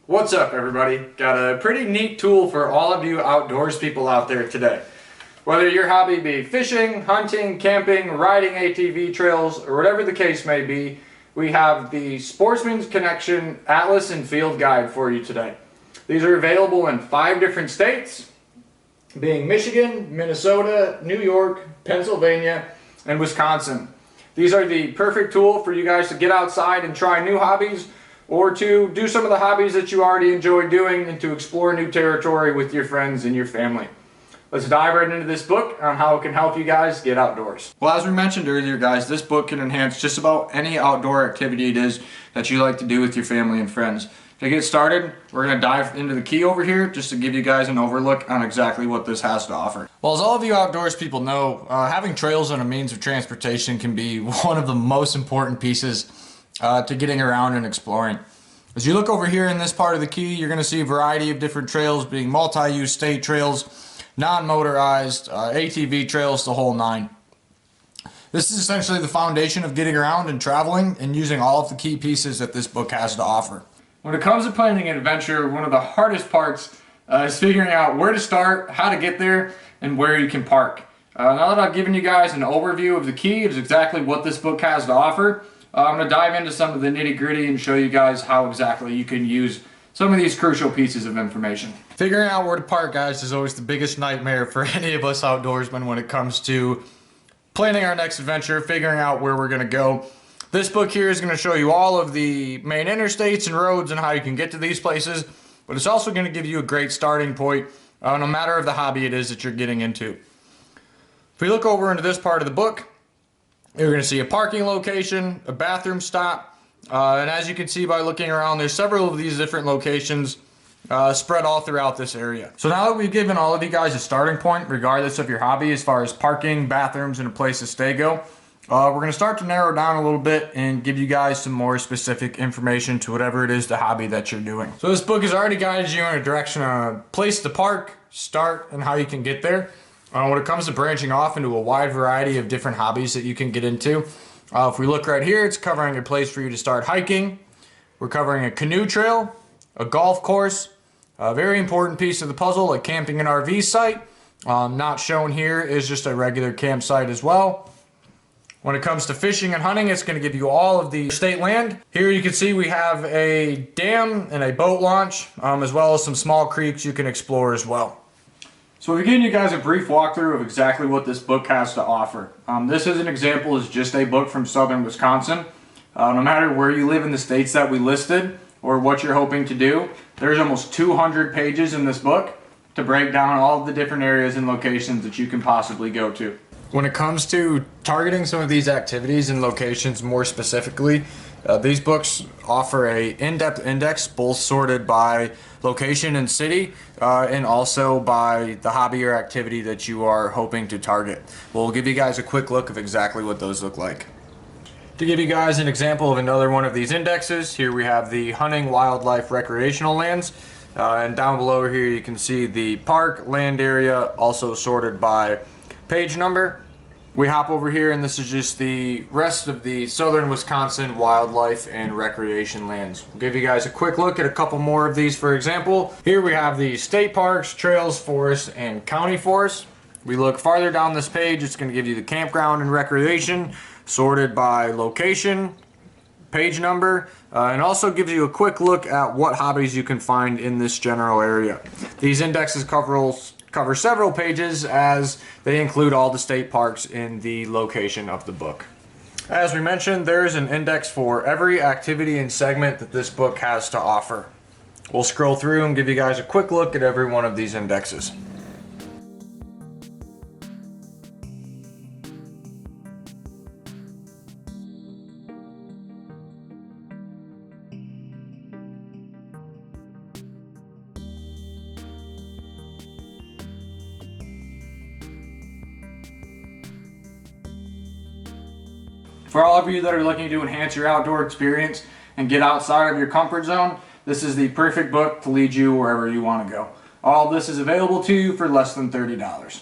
What's up, everybody? Got a pretty neat tool for all of you outdoors people out there today. Whether your hobby be fishing, hunting, camping, riding ATV trails, or whatever the case may be, we have the Sportsman's Connection Atlas and Field Guide for you today. These are available in 5 different states, being Michigan, Minnesota, New York, Pennsylvania, and Wisconsin. These are the perfect tool for you guys to get outside and try new hobbies, or to do some of the hobbies that you already enjoy doing and to explore new territory with your friends and your family. Let's dive right into this book on how it can help you guys get outdoors. Well, as we mentioned earlier, guys, this book can enhance just about any outdoor activity it is that you like to do with your family and friends. To get started, we're going to dive into the key over here just to give you guys an overlook on exactly what this has to offer. Well, as all of you outdoors people know, having trails and a means of transportation can be one of the most important pieces to getting around and exploring. As you look over here in this part of the key, you're going to see a variety of different trails, being multi-use state trails, non-motorized, ATV trails, the whole 9. This is essentially the foundation of getting around and traveling and using all of the key pieces that this book has to offer. When it comes to planning an adventure, one of the hardest parts is figuring out where to start, how to get there, and where you can park. Now that I've given you guys an overview of the key, it's exactly what this book has to offer. I'm going to dive into some of the nitty-gritty and show you guys how exactly you can use some of these crucial pieces of information. Figuring out where to park, guys, is always the biggest nightmare for any of us outdoorsmen when it comes to planning our next adventure, figuring out where we're going to go. This book here is going to show you all of the main interstates and roads and how you can get to these places, but it's also going to give you a great starting point no matter of the hobby it is that you're getting into. If we look over into this part of the book, you're going to see a parking location, a bathroom stop, and as you can see by looking around, there's several of these different locations spread all throughout this area. So now that we've given all of you guys a starting point, regardless of your hobby, as far as parking, bathrooms, and a place to stay go, we're going to start to narrow down a little bit and give you guys some more specific information to whatever it is the hobby that you're doing. So this book has already guided you in a direction on a place to park, start, and how you can get there. When it comes to branching off into a wide variety of different hobbies that you can get into, if we look right here, it's covering a place for you to start hiking. We're covering a canoe trail, a golf course, a very important piece of the puzzle, a camping and RV site. Not shown here is just a regular campsite as well. When it comes to fishing and hunting, it's going to give you all of the state land. Here you can see we have a dam and a boat launch, as well as some small creeks you can explore as well. So we've given you guys a brief walkthrough of exactly what this book has to offer. This as an example is just a book from southern Wisconsin. No matter where you live in the states that we listed or what you're hoping to do, there's almost 200 pages in this book to break down all of the different areas and locations that you can possibly go to. When it comes to targeting some of these activities and locations more specifically, these books offer a in-depth index, both sorted by location and city, and also by the hobby or activity that you are hoping to target. We'll give you guys a quick look of exactly what those look like. To give you guys an example of another one of these indexes, here we have the hunting, wildlife, recreational lands, and down below here you can see the park, land area, also sorted by page number. We hop over here and this is just the rest of the southern Wisconsin wildlife and recreation lands. We'll give you guys a quick look at a couple more of these. For example, here we have the state parks, trails, forests, and county forests. We look farther down this page, it's going to give you the campground and recreation sorted by location, page number, and also gives you a quick look at what hobbies you can find in this general area. These indexes cover several pages as they include all the state parks in the location of the book. As we mentioned, there is an index for every activity and segment that this book has to offer. We'll scroll through and give you guys a quick look at every one of these indexes. For all of you that are looking to enhance your outdoor experience and get outside of your comfort zone, this is the perfect book to lead you wherever you want to go. All of this is available to you for less than $30.